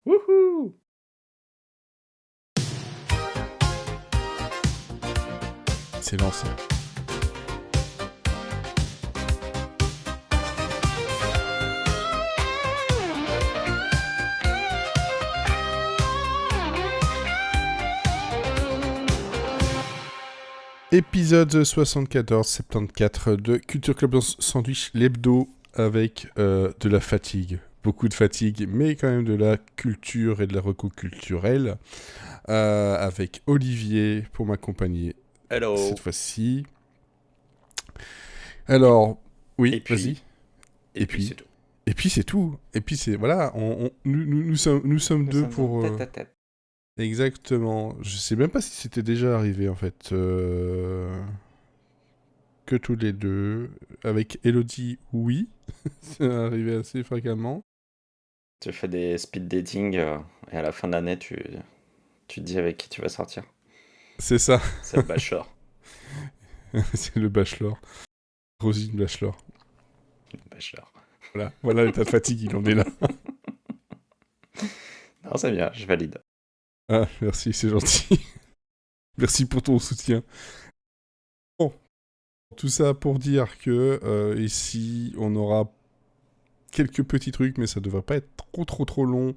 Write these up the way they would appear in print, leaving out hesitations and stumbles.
Wouhou! C'est lancé. Épisode 74 de Culture Club Sandwich, l'hebdo, avec de la fatigue. Beaucoup de fatigue, mais quand même de la culture et de la reco culturelle. Avec Olivier pour m'accompagner Hello! cette fois-ci. Alors, oui, Et puis, vas-y. Et puis c'est tout. Et puis c'est tout. Et puis c'est, voilà, nous sommes deux pour... Tête à tête. Exactement. Je sais même pas si c'était déjà arrivé en fait. Que tous les deux. Avec Elodie, oui. C'est arrivé assez fréquemment. Tu fais des speed dating et à la fin de l'année, tu te dis avec qui tu vas sortir. C'est ça. C'est le bachelor. C'est le bachelor. Rosine Bachelor. Le bachelor. Voilà l'état de fatigue, il en est là. Non, c'est bien, je valide. Ah, merci, c'est gentil. Merci pour ton soutien. Bon, tout ça pour dire que ici, on aura quelques petits trucs, mais ça devrait pas être trop long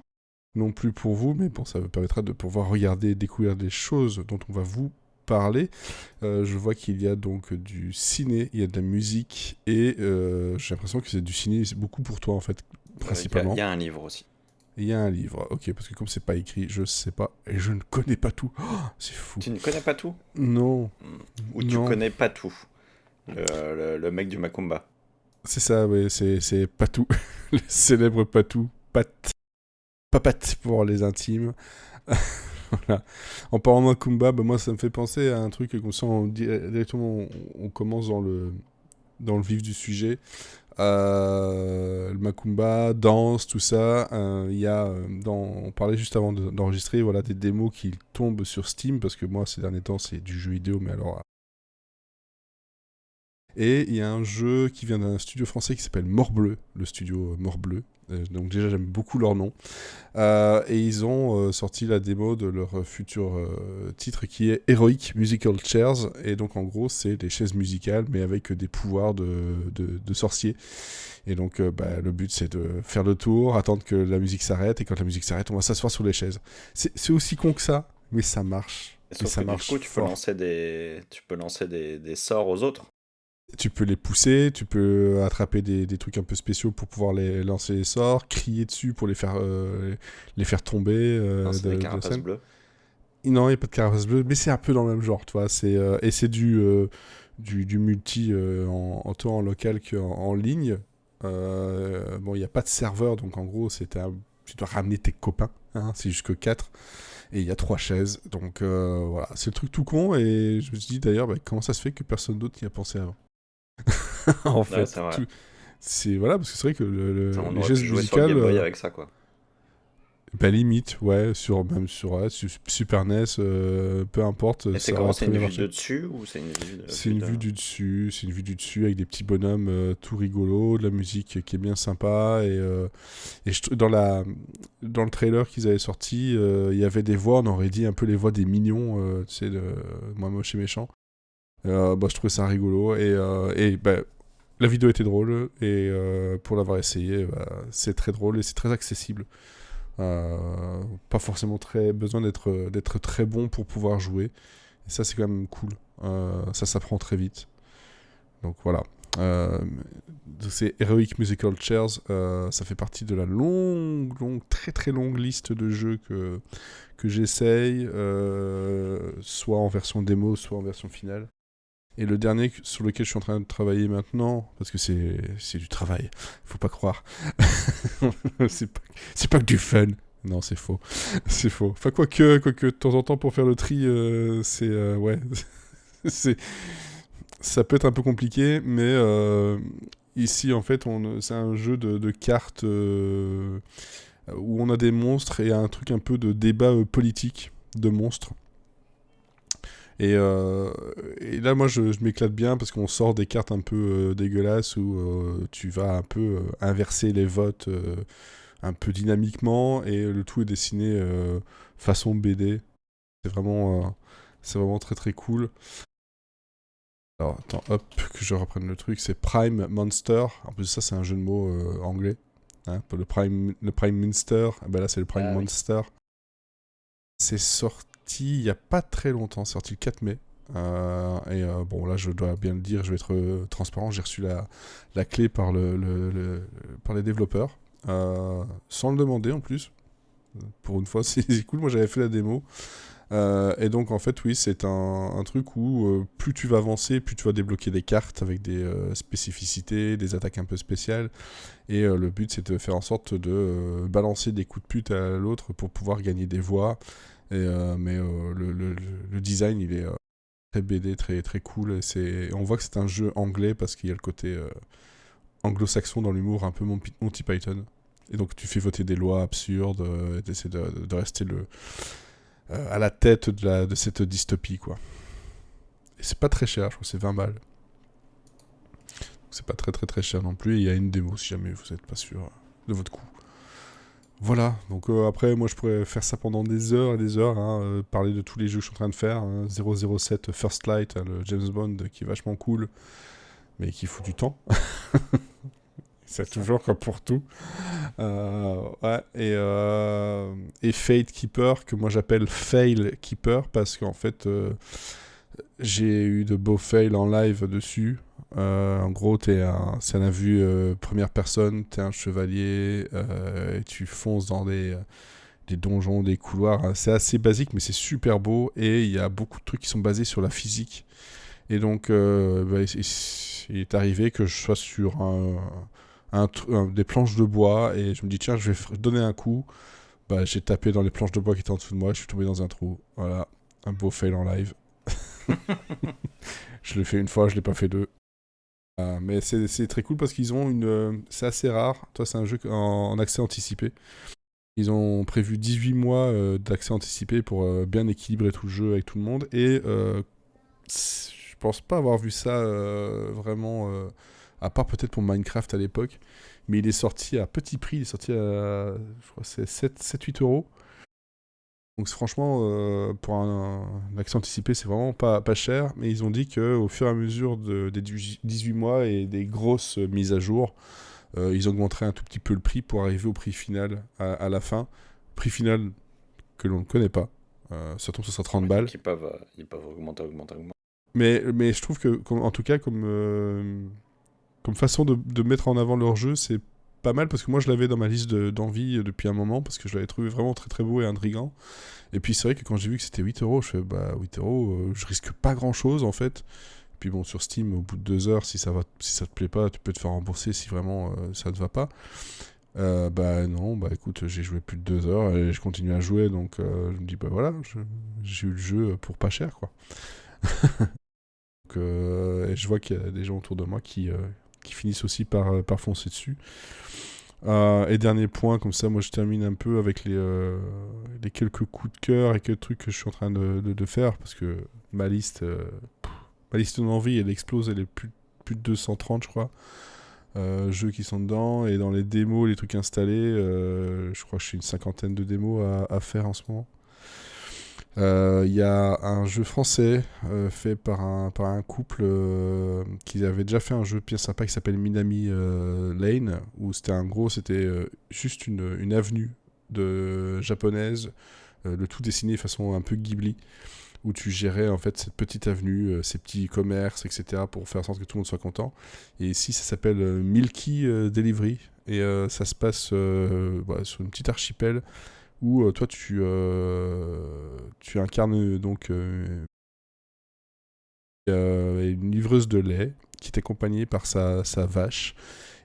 non plus pour vous, mais bon, ça vous permettra de pouvoir regarder et découvrir des choses dont on va vous parler. Je vois qu'il y a donc du ciné, il y a de la musique, et j'ai l'impression que c'est du ciné, c'est beaucoup pour toi en fait, principalement. Il y a un livre aussi. Il y a un livre, ok, parce que comme c'est pas écrit, je sais pas, et je ne connais pas tout. Oh, c'est fou. Tu ne connais pas tout? Non. Ou tu connais pas tout? Le mec du Macumba. C'est ça, ouais, c'est Patou, le célèbre Patou, Papat pour les intimes. Voilà. En parlant de Macumba, bah moi ça me fait penser à un truc comme ça, directement on commence dans le vif du sujet. Le Macumba, danse, tout ça. Il y a, on parlait juste avant d'enregistrer, voilà, des démos qui tombent sur Steam, parce que moi ces derniers temps c'est du jeu vidéo, mais alors... Et il y a un jeu qui vient d'un studio français qui s'appelle Morbleu, le studio Morbleu. Donc déjà j'aime beaucoup leur nom. Et ils ont sorti la démo de leur futur titre qui est Heroic Musical Chairs. Et donc en gros c'est des chaises musicales mais avec des pouvoirs de sorciers. Et donc le but c'est de faire le tour, attendre que la musique s'arrête. Et quand la musique s'arrête on va s'asseoir sur les chaises. C'est aussi con que ça, mais ça marche. Sauf que du coup tu peux lancer des sorts aux autres. Tu peux les pousser, tu peux attraper des trucs un peu spéciaux pour pouvoir les lancer les sorts, crier dessus pour les faire tomber. Non, c'est des carapaces bleues. Non, il n'y a pas de carapace bleue, mais c'est un peu dans le même genre, tu vois. Et c'est du multi autant en local qu'en ligne. Bon, il n'y a pas de serveur, donc en gros, tu dois ramener tes copains, hein, c'est jusque 4. Et il y a 3 chaises, donc voilà. C'est le truc tout con, et je me suis dit d'ailleurs, comment ça se fait que personne d'autre n'y a pensé avant. En fait, c'est vrai. Voilà, parce que c'est vrai que les chaises musicales sur le Game Boy avec ça, quoi. Limite, ouais, même sur Super NES, peu importe. Et c'est comment, c'est une vue de dessus ou c'est une vue C'est une vue du dessus, avec des petits bonhommes tout rigolos, de la musique qui est bien sympa, et dans le trailer qu'ils avaient sorti, il y avait des voix, on aurait dit un peu les voix des mignons, tu sais, de Moi Moche et Méchant. Je trouvais ça rigolo, et la vidéo était drôle, et pour l'avoir essayé, c'est très drôle et c'est très accessible. Pas forcément besoin d'être très bon pour pouvoir jouer, et ça c'est quand même cool. Ça s'apprend très vite, donc voilà. C'est Heroic Musical Chairs, ça fait partie de la très très longue liste de jeux que j'essaye, soit en version démo, soit en version finale. Et le dernier sur lequel je suis en train de travailler maintenant, parce que c'est du travail, faut pas croire. c'est pas que du fun. Non, c'est faux. C'est faux. Enfin, quoique, de temps en temps, pour faire le tri, ouais. Ça peut être un peu compliqué, mais ici, en fait, c'est un jeu de cartes où on a des monstres et un truc un peu de débat politique de monstres. Et là, moi, je m'éclate bien parce qu'on sort des cartes un peu dégueulasses où tu vas un peu inverser les votes un peu dynamiquement, et le tout est dessiné façon BD. C'est vraiment très très cool. Alors attends, hop, que je reprenne le truc, c'est Prime Monster. En plus ça c'est un jeu de mots anglais. Hein, le Prime Minster, eh ben là c'est le Prime Ah oui. Monster. C'est sorti il y a pas très longtemps, c'est sorti le 4 mai. Bon là je dois bien le dire, je vais être transparent, j'ai reçu la clé par, par les développeurs, sans le demander en plus. Pour une fois c'est cool, moi j'avais fait la démo. Et donc en fait oui c'est un truc où plus tu vas avancer, plus tu vas débloquer des cartes avec des spécificités, des attaques un peu spéciales. Et le but c'est de faire en sorte de balancer des coups de pute à l'autre pour pouvoir gagner des voix. Le design il est très BD, très, très cool. On voit que c'est un jeu anglais parce qu'il y a le côté anglo-saxon dans l'humour, un peu Monty Python. Et donc tu fais voter des lois absurdes, et t'essaies de rester à la tête de cette dystopie, quoi. Et c'est pas très cher, je crois que c'est 20 balles. C'est pas très très très cher non plus. Et il y a une démo si jamais vous n'êtes pas sûr de votre coup. Voilà, donc après, moi je pourrais faire ça pendant des heures et des heures, hein, parler de tous les jeux que je suis en train de faire. Hein, 007 First Light, hein, le James Bond qui est vachement cool, mais qui fout du temps. C'est C'est ça. toujours comme pour tout. Ouais, et Fate Keeper, que moi j'appelle Fail Keeper, parce qu'en fait, j'ai eu de beaux fails en live dessus. En gros, c'est un vue première personne, t'es un chevalier, et tu fonces dans des donjons, des couloirs. Hein. C'est assez basique, mais c'est super beau, et il y a beaucoup de trucs qui sont basés sur la physique. Et donc, il est arrivé que je sois sur des planches de bois, et je me dis, tiens, je vais donner un coup. Bah, j'ai tapé dans les planches de bois qui étaient en dessous de moi, je suis tombé dans un trou. Voilà, un beau fail en live. Je l'ai fait une fois, je l'ai pas fait deux. Mais c'est très cool parce qu'ils ont c'est assez rare. Toi, c'est un jeu en accès anticipé. Ils ont prévu 18 mois d'accès anticipé pour bien équilibrer tout le jeu avec tout le monde. Et je pense pas avoir vu ça vraiment, à part peut-être pour Minecraft à l'époque. Mais il est sorti à petit prix. Il est sorti à, je crois, c'est 7-8 euros. Donc franchement, pour un accès anticipé, c'est vraiment pas cher. Mais ils ont dit qu'au fur et à mesure des 18 mois et des grosses mises à jour, ils augmenteraient un tout petit peu le prix pour arriver au prix final à la fin. Prix final que l'on ne connaît pas. Ça tombe, ça sera 30 Oui, balles. donc ils peuvent augmenter, augmenter, augmenter. Mais je trouve que, en tout cas, comme façon de mettre en avant leur jeu, c'est pas mal parce que moi je l'avais dans ma liste d'envie depuis un moment parce que je l'avais trouvé vraiment très très beau et intriguant. Et puis c'est vrai que quand j'ai vu que c'était 8 euros, je fais bah 8 euros, je risque pas grand chose en fait. Puis bon, sur Steam, au bout de 2 heures, si ça te plaît pas, tu peux te faire rembourser si vraiment ça te va pas. Bah non, bah écoute, j'ai joué plus de 2 heures et je continue à jouer donc je me dis bah voilà, j'ai eu le jeu pour pas cher quoi. Donc, et je vois qu'il y a des gens autour de moi qui finissent aussi par foncer dessus. Et dernier point, comme ça, moi je termine un peu avec les quelques coups de cœur et quelques trucs que je suis en train de faire, parce que ma liste, ma liste d'envie, elle explose, elle est plus de 230, je crois. Jeux qui sont dedans, et dans les démos, les trucs installés, je crois que je suis une cinquantaine de démos à faire en ce moment. Il y a un jeu français fait par un couple qui avait déjà fait un jeu bien sympa qui s'appelle Minami Lane, où c'était juste une avenue japonaise, le tout dessiné de façon un peu Ghibli, où tu gérais en fait cette petite avenue, ces petits commerces, etc., pour faire en sorte que tout le monde soit content. Et ici, ça s'appelle Milky Delivery, et ça se passe voilà, sur une petite archipel où toi tu incarnes donc une livreuse de lait qui est accompagnée par sa vache.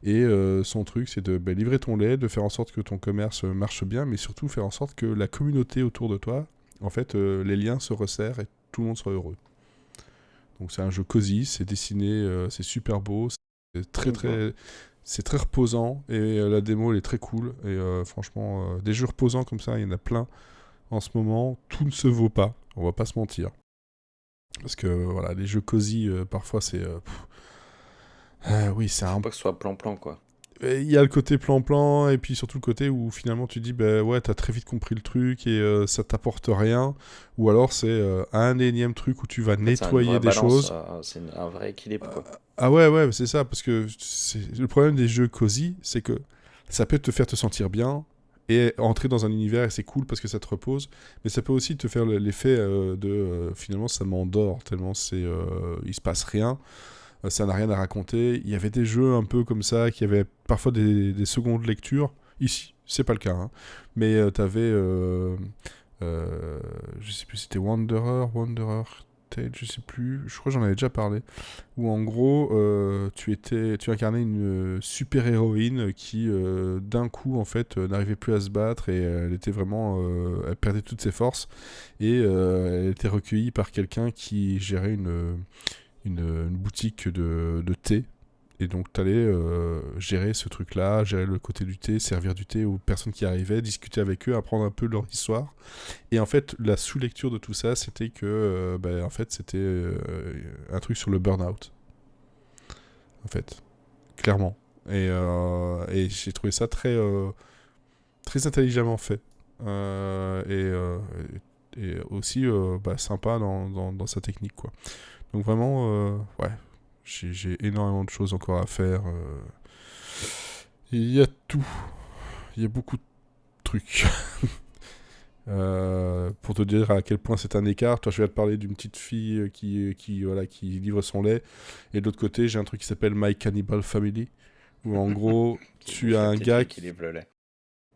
Et son truc, c'est de livrer ton lait, de faire en sorte que ton commerce marche bien, mais surtout faire en sorte que la communauté autour de toi, en fait, les liens se resserrent et tout le monde soit heureux. Donc c'est un jeu cosy, c'est dessiné, c'est super beau, c'est très D'accord. très, c'est très reposant, et la démo elle est très cool. Et franchement, des jeux reposants comme ça, il y en a plein en ce moment. Tout ne se vaut pas, on va pas se mentir. Parce que voilà, les jeux cosy, parfois c'est... oui, c'est Faut un... pas que ce soit plan-plan, quoi. il y a le côté plan-plan, et puis surtout le côté où finalement tu dis, bah ouais, t'as très vite compris le truc et ça t'apporte rien. Ou alors c'est un énième truc où tu vas En fait, c'est une nettoyer vraie des balance, choses. un vrai équilibre, quoi. Ah ouais, ouais, c'est ça, parce que le problème des jeux cosy, c'est que ça peut te faire te sentir bien et entrer dans un univers et c'est cool parce que ça te repose, mais ça peut aussi te faire l'effet de finalement ça m'endort tellement il se passe rien, ça n'a rien à raconter. Il y avait des jeux un peu comme ça qui avaient parfois des secondes lectures. Ici, c'est pas le cas, hein. Mais t'avais, je sais plus, c'était Wanderer Tale, je sais plus. Je crois que j'en avais déjà parlé. Où en gros, tu incarnais une super héroïne qui, d'un coup, en fait, n'arrivait plus à se battre et elle était vraiment, elle perdait toutes ses forces et elle était recueillie par quelqu'un qui gérait une boutique de thé. Et donc, tu allais gérer ce truc-là, gérer le côté du thé, servir du thé aux personnes qui arrivaient, discuter avec eux, apprendre un peu leur histoire. Et en fait, la sous-lecture de tout ça, c'était que en fait, c'était un truc sur le burn-out. En fait, clairement. Et j'ai trouvé ça très intelligemment fait. Et aussi sympa dans sa technique, quoi. Donc vraiment, ouais, j'ai énormément de choses encore à faire. Il y a tout. Il y a beaucoup de trucs. Pour te dire à quel point c'est un écart, toi je vais te parler d'une petite fille qui livre son lait, et de l'autre côté j'ai un truc qui s'appelle My Cannibal Family, où en gros Qui tu bouffe as la un petite gars fille qui qui... livre le lait.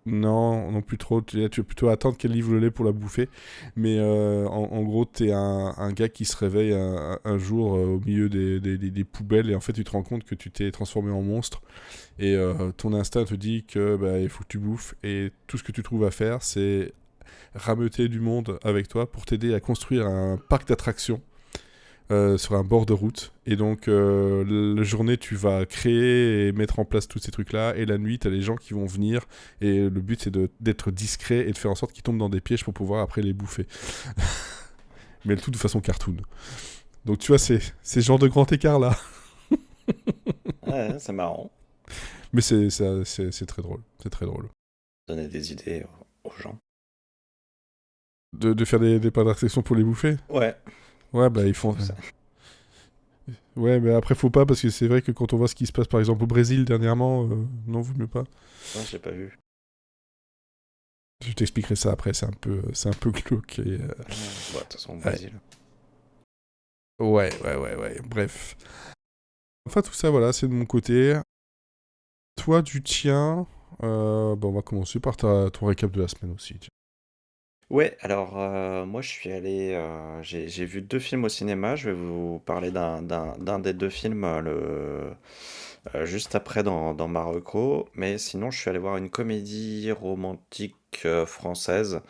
Non, non plus trop, tu vas plutôt attendre qu'elle livre le lait pour la bouffer, mais en gros t'es un gars qui se réveille un jour au milieu des poubelles, et en fait tu te rends compte que tu t'es transformé en monstre, et ton instinct te dit que il faut que tu bouffes, et tout ce que tu trouves à faire c'est rameuter du monde avec toi pour t'aider à construire un parc d'attractions sur un bord de route. Et donc, la journée, tu vas créer et mettre en place tous ces trucs-là. Et la nuit, tu as les gens qui vont venir. Et le but, c'est d'être discret et de faire en sorte qu'ils tombent dans des pièges pour pouvoir après les bouffer. Mais le tout de façon cartoon. Donc, tu vois, c'est ce genre de grand écart-là. Ouais, c'est marrant. Mais c'est très drôle. C'est très drôle. Donner des idées aux gens. De faire des parcs d'attractions pour les bouffer. Ouais, Ouais, bah, ils je font. trouve ça. Ouais, mais après, faut pas, parce que c'est vrai que quand on voit ce qui se passe, par exemple, au Brésil dernièrement, non, vaut mieux pas. Non, j'ai pas vu. Je t'expliquerai ça après, c'est un peu glauque. Bon, de toute façon, au Ouais. Brésil. Ouais. Bref. Enfin, tout ça, voilà, c'est de mon côté. Toi, du tien, on va commencer par ton récap de la semaine aussi. Tiens. Ouais, alors moi je suis allé, j'ai vu deux films au cinéma. Je vais vous parler d'un des deux films juste après dans ma reco. Mais sinon, je suis allé voir une comédie romantique française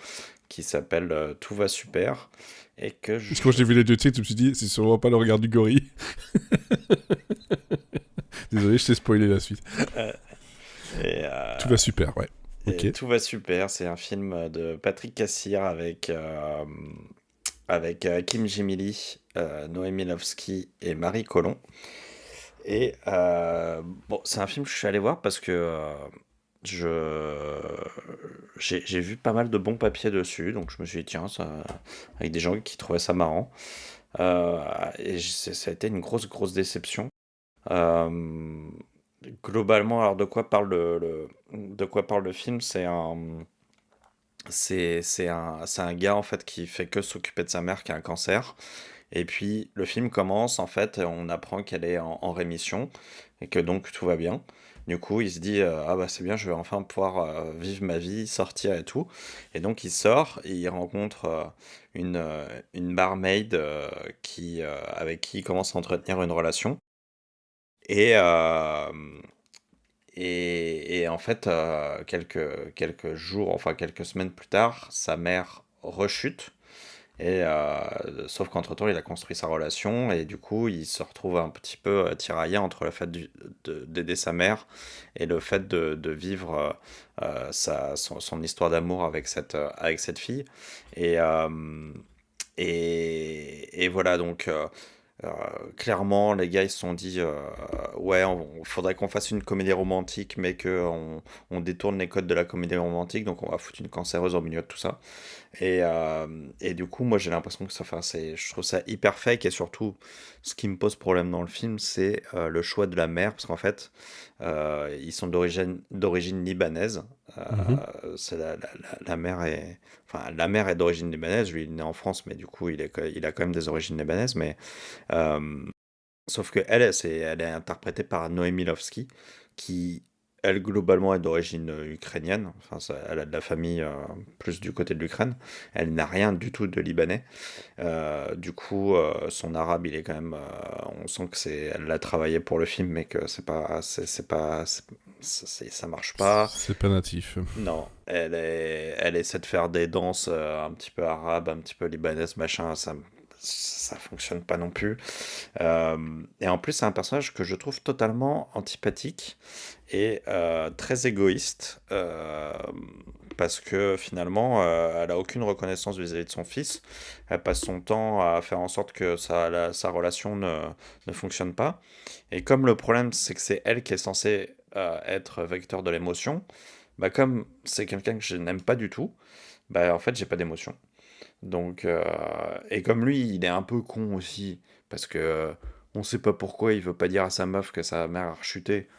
qui s'appelle Tout va super et que Parce que quand je... j'ai vu les deux titres, je me suis dit, c'est sûrement pas le regard du gorille. Désolé, je t'ai spoilé la suite. euh, et, Tout va super, ouais. Ok. et Tout va super, c'est un film de Patrick Cassir avec Kim Jimili, Noémie Lovski et Marie Colomb. Et bon, c'est un film que je suis allé voir parce que je j'ai vu pas mal de bons papiers dessus, donc je me suis dit tiens, ça, avec des gens qui trouvaient ça marrant. Euh, Ça a été une grosse déception. Euh, Globalement, alors de quoi parle de quoi parle le film? C'est un gars en fait qui fait que s'occuper de sa mère qui a un cancer. Et puis le film commence en fait, on apprend qu'elle est en rémission et que donc tout va bien. Du coup, il se dit ah bah c'est bien, je vais enfin pouvoir vivre ma vie, sortir et tout. Et donc il sort et il rencontre une barmaid avec qui il commence à entretenir une relation. Et, et en fait, quelques jours, enfin quelques semaines plus tard, sa mère rechute. Et sauf qu'entre-temps, il a construit sa relation et du coup, il se retrouve un petit peu tiraillé entre le fait d'aider sa mère et le fait de vivre son histoire d'amour avec cette fille. Et, et voilà, donc Euh, Clairement, les gars ils se sont dit ouais, faudrait qu'on fasse une comédie romantique, mais que on détourne les codes de la comédie romantique, donc on va foutre une cancéreuse au milieu de tout ça. Et du coup, moi j'ai l'impression que ça, enfin, je trouve ça hyper fake, et surtout, ce qui me pose problème dans le film, c'est le choix de la mère, parce qu'en fait, ils sont d'origine libanaise. Mhm. C'est la mère est, enfin, la mère est d'origine libanaise. Lui, il est né en France, mais du coup, il a quand même des origines libanaises. Mais euh, sauf que elle est interprétée par Noémie Lovski, qui, elle, globalement, est d'origine ukrainienne. Enfin, elle a de la famille plus du côté de l'Ukraine. Elle n'a rien du tout de libanais. Du coup, son arabe, il est quand même. On sent que elle l'a travaillé pour le film, mais que c'est pas, ça marche pas. C'est pas natif. Non, elle essaie de faire des danses un petit peu arabes, un petit peu libanaises, machin. Ça fonctionne pas non plus. Et en plus, c'est un personnage que je trouve totalement antipathique et très égoïste, parce que finalement, elle a aucune reconnaissance vis-à-vis de son fils. Elle passe son temps à faire en sorte que sa relation ne fonctionne pas. Et comme le problème, c'est que c'est elle qui est censée être vecteur de l'émotion, bah comme c'est quelqu'un que je n'aime pas du tout, bah en fait, j'ai pas d'émotion. Donc, et comme lui, il est un peu con aussi, parce que on sait pas pourquoi il veut pas dire à sa meuf que sa mère a rechuté.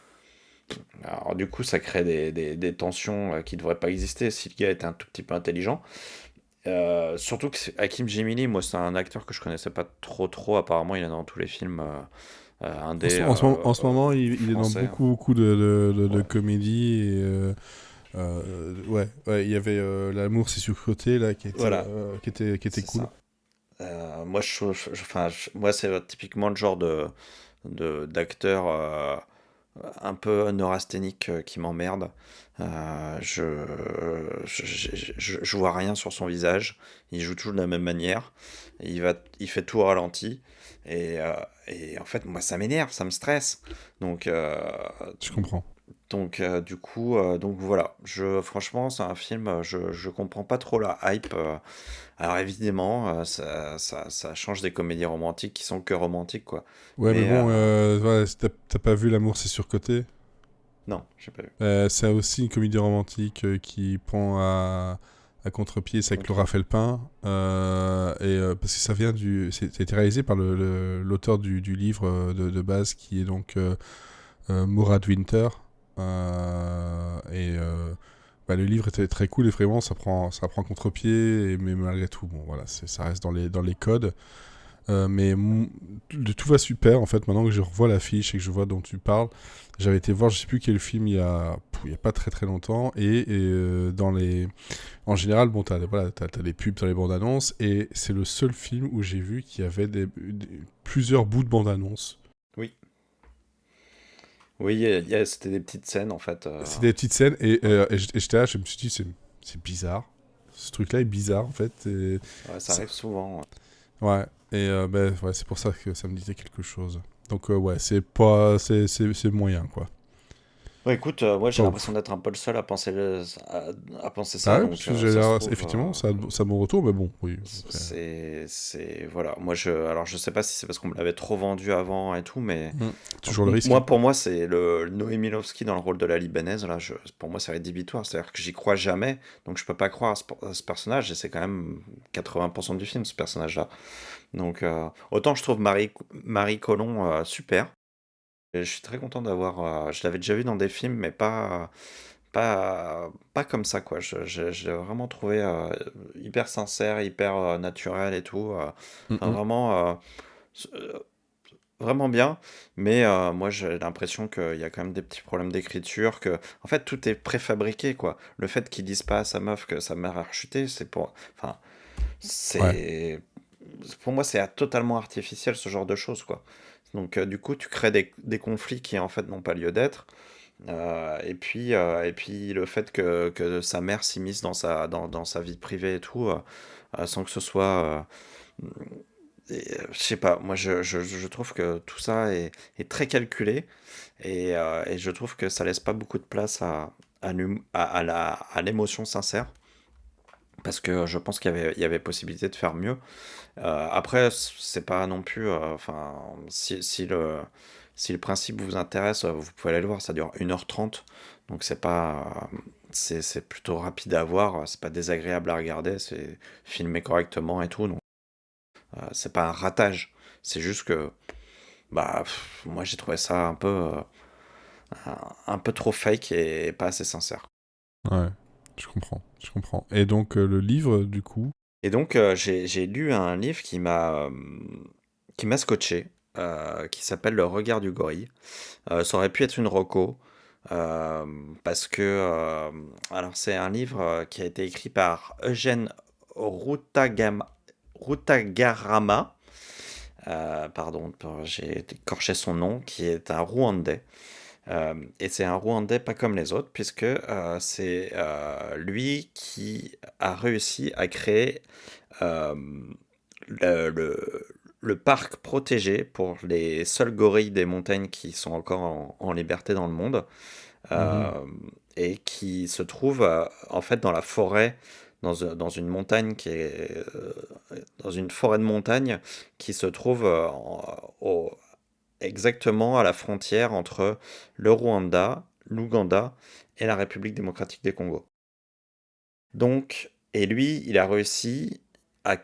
Alors du coup, ça crée des tensions qui devraient pas exister si le gars était un tout petit peu intelligent. Surtout que Hakim Gemili, moi, c'est un acteur que je connaissais pas trop. Apparemment, il est dans tous les films indés En ce moment, il est dans français. beaucoup de Ouais, comédies. Et, ouais, il y avait L'amour, c'est surcoté, là, voilà, qui était c'est cool. ça. Moi, enfin, moi, c'est typiquement le genre d'acteur un peu neurasthénique qui m'emmerde. Je vois rien sur son visage. Il joue toujours de la même manière. Il fait tout au ralenti. Et, euh, et en fait, moi, ça m'énerve, ça me stresse. Donc, Je comprends. du coup, donc voilà. Franchement, c'est un film, je comprends pas trop la hype. Alors évidemment, ça change des comédies romantiques qui sont que romantiques, quoi. Ouais, mais Mais bon, voilà, si t'as pas vu L'amour, c'est surcoté. non, j'ai pas vu. C'est aussi une comédie romantique qui prend à contre-pied, c'est avec Laura Contre-pied. Felpin. Parce que ça vient c'était réalisé par l'auteur du livre de base qui est donc Mourad Winter. Bah, le livre était très cool et vraiment ça prend contre-pied, mais malgré tout, bon voilà, ça reste dans les codes. Tout va super en fait. Maintenant que je revois l'affiche et que je vois dont tu parles, j'avais été voir, je sais plus quel film il y a pas très longtemps. En général, bon, t'as des pubs dans les bandes annonces et c'est le seul film où j'ai vu qu'il y avait plusieurs bouts de bande annonce. Oui. Oui, c'était des petites scènes en fait. C'était des petites scènes Ouais. et j'étais là, je me suis dit, c'est bizarre. Ce truc-là est bizarre en fait. Ouais, ça Ça- arrive souvent. Ouais. Ouais, ouais, c'est pour ça que ça me disait quelque chose. Donc, ouais, c'est pas. C'est moyen, quoi. Ouais, écoute, moi j'ai Pas l'impression ouf. d'être un peu le seul à penser Ah ça, ouais, parce donc que ça se trouve. effectivement, ça a mon retour, mais bon, oui. Après. Voilà. Alors je sais pas si c'est parce qu'on me l'avait trop vendu avant et tout, mais Hmm. Toujours le risque. moi, pour moi, c'est le Noémie Milovski dans le rôle de la Libanaise. Là, pour moi, c'est rédhibitoire. C'est-à-dire que j'y crois jamais, donc je peux pas croire à ce personnage, et c'est quand même 80% du film, ce personnage-là. Donc, autant je trouve Marie Colomb super. Et je suis très content d'avoir. Je l'avais déjà vu dans des films, mais pas comme ça, quoi. Je l'ai vraiment trouvé hyper sincère, hyper naturel et tout. Hmm, Enfin, hmm. euh, vraiment bien. Mais moi, j'ai l'impression qu'il y a quand même des petits problèmes d'écriture, que, en fait, tout est préfabriqué, quoi. Le fait qu'il dise pas à sa meuf que sa mère a rechuté, enfin, Ouais. c'est, pour moi, c'est totalement artificiel, ce genre de choses, quoi. Donc, du coup, tu crées des conflits qui, en fait, n'ont pas lieu d'être. Et puis le fait que sa mère s'immisce dans sa vie privée et tout, sans que ce soit. Je sais pas, moi je trouve que tout ça est très calculé, et je trouve que ça laisse pas beaucoup de place à l'émotion sincère. parce que je pense qu'il y avait possibilité de faire mieux. Après, c'est pas non plus, enfin, si le principe vous intéresse, vous pouvez aller le voir, ça dure 1h30, donc c'est plutôt rapide à voir, c'est pas désagréable à regarder, c'est filmé correctement et tout, donc c'est pas un ratage, c'est juste que, bah, moi j'ai trouvé ça un peu trop fake et pas assez sincère. Ouais, je comprends, je comprends. Et donc, le livre, du coup? Et donc, j'ai lu un livre qui m'a scotché, qui s'appelle Le regard du gorille. Ça aurait pu être une reco, parce que, alors c'est un livre qui a été écrit par Eugène Rutagarama, pardon, j'ai écorché son nom, qui est un Rwandais. Et c'est un Rwandais pas comme les autres, puisque c'est lui qui a réussi à créer euh, le parc protégé pour les seuls gorilles des montagnes qui sont encore en liberté dans le monde, Mhm. euh, et qui se trouve en fait dans la forêt, dans une montagne dans une forêt de montagne qui se trouve exactement à la frontière entre le Rwanda, l'Ouganda et la République démocratique des Congo. Donc, et lui, il a réussi à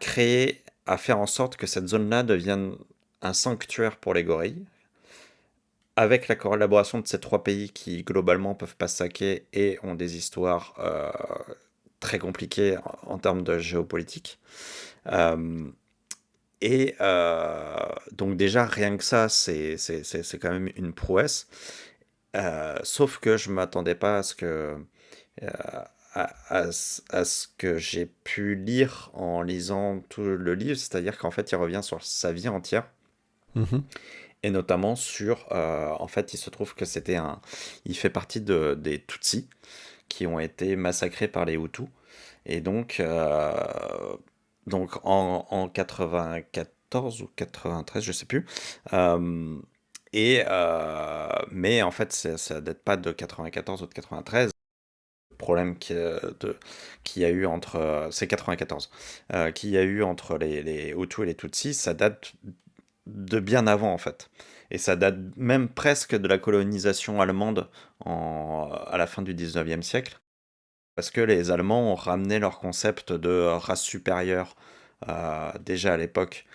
faire en sorte que cette zone-là devienne un sanctuaire pour les gorilles, avec la collaboration de ces trois pays qui, globalement, peuvent pas se saquer et ont des histoires très compliquées en termes de géopolitique. Euh, et donc déjà, rien que ça, c'est quand même une prouesse. Sauf que je m'attendais pas euh, à ce que j'ai pu lire en lisant tout le livre, c'est-à-dire qu'en fait, il revient sur sa vie entière, Mhm. et notamment en fait, il se trouve que il fait partie des Tutsis qui ont été massacrés par les Hutus, et donc en 94 ou 93, je sais plus. euh, mais en fait, ça date pas de 94 ou de 93. Le problème qu'il y a eu c'est 94, qu'il y a eu entre les Hutus et les Tutsis, ça date de bien avant en fait. Et ça date même presque de la colonisation allemande à la fin du 19e siècle, parce que les Allemands ont ramené leur concept de race supérieure déjà à l'époque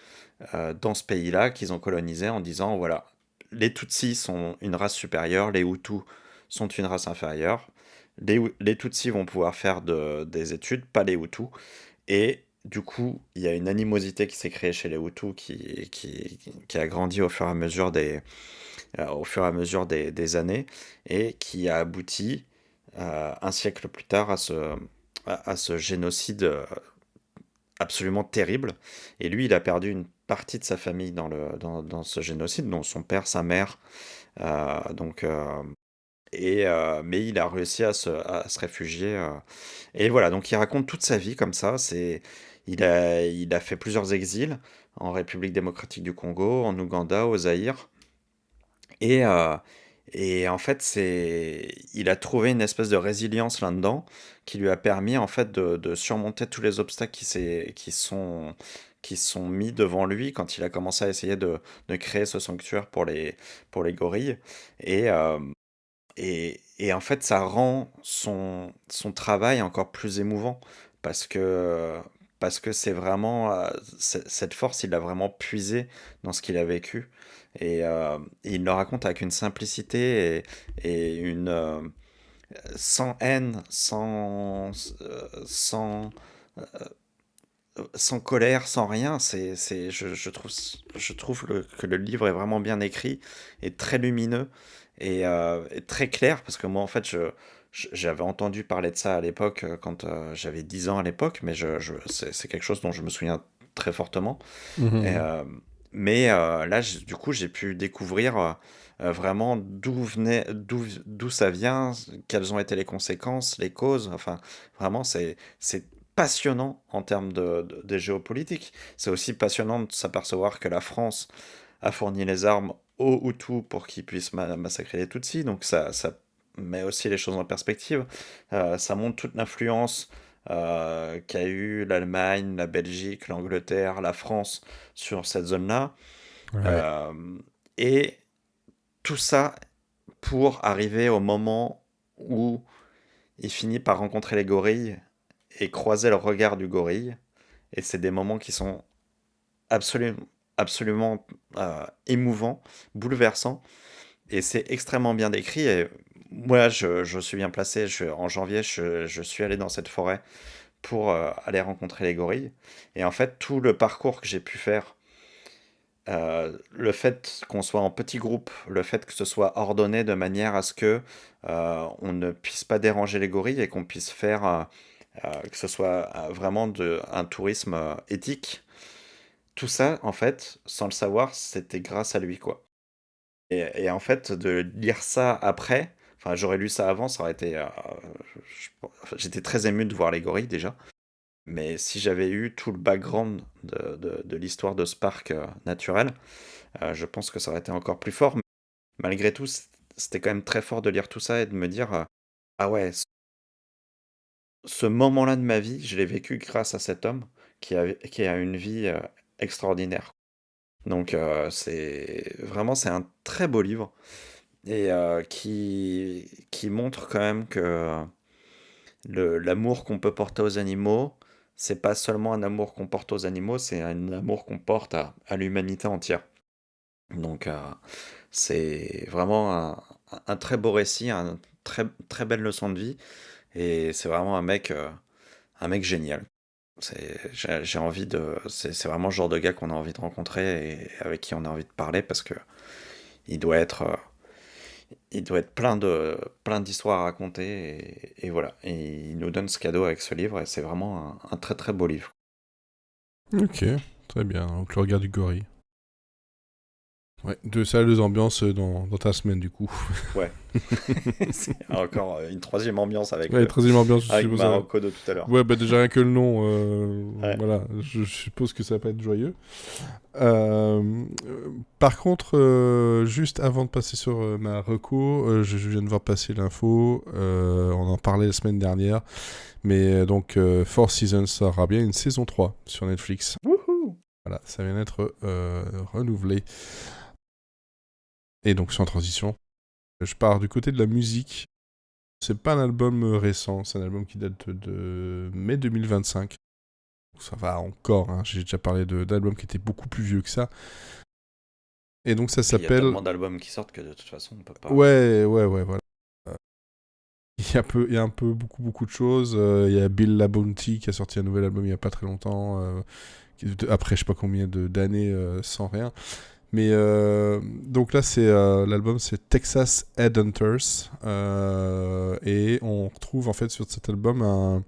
dans ce pays-là qu'ils ont colonisé en disant voilà, les Tutsis sont une race supérieure, les Hutus sont une race inférieure, les Tutsis vont pouvoir faire des études, pas les Hutus, et du coup, il y a une animosité qui s'est créée chez les Hutus qui a grandi au fur et à mesure des années, et qui a abouti un siècle plus tard à ce génocide absolument terrible. Et lui, il a perdu une partie de sa famille dans ce génocide, dont son père, sa mère. Donc, mais il a réussi à se réfugier. Et voilà, donc il raconte toute sa vie comme ça. Il a fait plusieurs exils en République démocratique du Congo, en Ouganda, au Zaïre. Et, euh, et en fait, il a trouvé une espèce de résilience là-dedans qui lui a permis en fait de surmonter tous les obstacles qui sont mis devant lui quand il a commencé à essayer de créer ce sanctuaire pour les gorilles. Et, euh, et en fait, ça rend son travail encore plus émouvant parce que, parce que c'est vraiment, cette force, il l'a vraiment puisée dans ce qu'il a vécu. Et il le raconte avec une simplicité et sans haine, sans colère, sans rien. Je trouve que le livre est vraiment bien écrit et très lumineux et très clair parce que moi, en fait, j'avais entendu parler de ça à l'époque quand j'avais 10 ans à l'époque, mais c'est quelque chose dont je me souviens très fortement. Et, Mhm. mais là, du coup, j'ai pu découvrir vraiment d'où ça vient, quelles ont été les conséquences, les causes. Enfin, vraiment, c'est passionnant en termes de géopolitique. C'est aussi passionnant de s'apercevoir que la France a fourni les armes aux Hutus pour qu'ils puissent massacrer les Tutsis. Donc ça met aussi les choses en perspective. Ça montre toute l'influence qu'a eu l'Allemagne, la Belgique, l'Angleterre, la France sur cette zone-là. Ouais. Euh, et tout ça pour arriver au moment où il finit par rencontrer les gorilles et croiser le regard du gorille. Et c'est des moments qui sont absolument émouvants, bouleversants. Et c'est extrêmement bien décrit. Et moi, je suis bien placé. En janvier, je suis allé dans cette forêt pour aller rencontrer les gorilles. Et en fait, tout le parcours que j'ai pu faire, le fait qu'on soit en petit groupe, le fait que ce soit ordonné de manière à ce que on ne puisse pas déranger les gorilles et qu'on puisse faire que ce soit vraiment un tourisme éthique, tout ça, en fait, sans le savoir, c'était grâce à lui, quoi. Et en fait, de lire ça après, enfin, j'aurais lu ça avant, ça aurait été. J'étais très ému de voir les gorilles déjà. Mais si j'avais eu tout le background de l'histoire de ce parc naturel, je pense que ça aurait été encore plus fort. Mais malgré tout, c'était quand même très fort de lire tout ça et de me dire ah ouais, ce moment-là de ma vie, je l'ai vécu grâce à cet homme qui a une vie extraordinaire. Donc c'est un très beau livre et qui montre quand même que l'amour qu'on peut porter aux animaux, c'est pas seulement un amour qu'on porte aux animaux, c'est un amour qu'on porte à l'humanité entière. Donc c'est vraiment un très beau récit, une très belle leçon de vie et c'est vraiment un mec génial. J'ai envie c'est vraiment le genre de gars qu'on a envie de rencontrer et avec qui on a envie de parler parce que il doit être, euh, il doit être plein d'histoires à raconter et voilà. Et il nous donne ce cadeau avec ce livre et c'est vraiment un très très beau livre. Ok, très bien. Donc le regard du gorille. Ouais, deux salles, deux ambiances dans ta semaine du coup. Ouais. C'est encore une troisième ambiance Ouais, troisième ambiance, je avec suppose. Marocco de tout à l'heure. Ouais, bah déjà rien que le nom, Ouais. voilà, je suppose que ça va pas être joyeux. Par contre, juste avant de passer sur ma reco, je viens de voir passer l'info, on en parlait la semaine dernière, mais donc Four Seasons aura bien une saison 3 sur Netflix. Wouhou! Voilà, ça vient d'être renouvelé. Et donc sans transition, je pars du côté de la musique. C'est pas un album récent, c'est un album qui date de mai 2025. Ça va encore, hein. J'ai déjà parlé d'albums qui étaient beaucoup plus vieux que ça. Et donc ça Puis il y a s'appelle... tellement d'albums qui sortent que de toute façon on peut pas. Ouais, voilà. Euh, il y a un peu beaucoup de choses. Il y a Bill LaBounty qui a sorti un nouvel album il y a pas très longtemps. Après je sais pas combien d'années sans rien. Mais donc là, l'album, c'est Texas Headhunters. Et on retrouve en fait sur cet album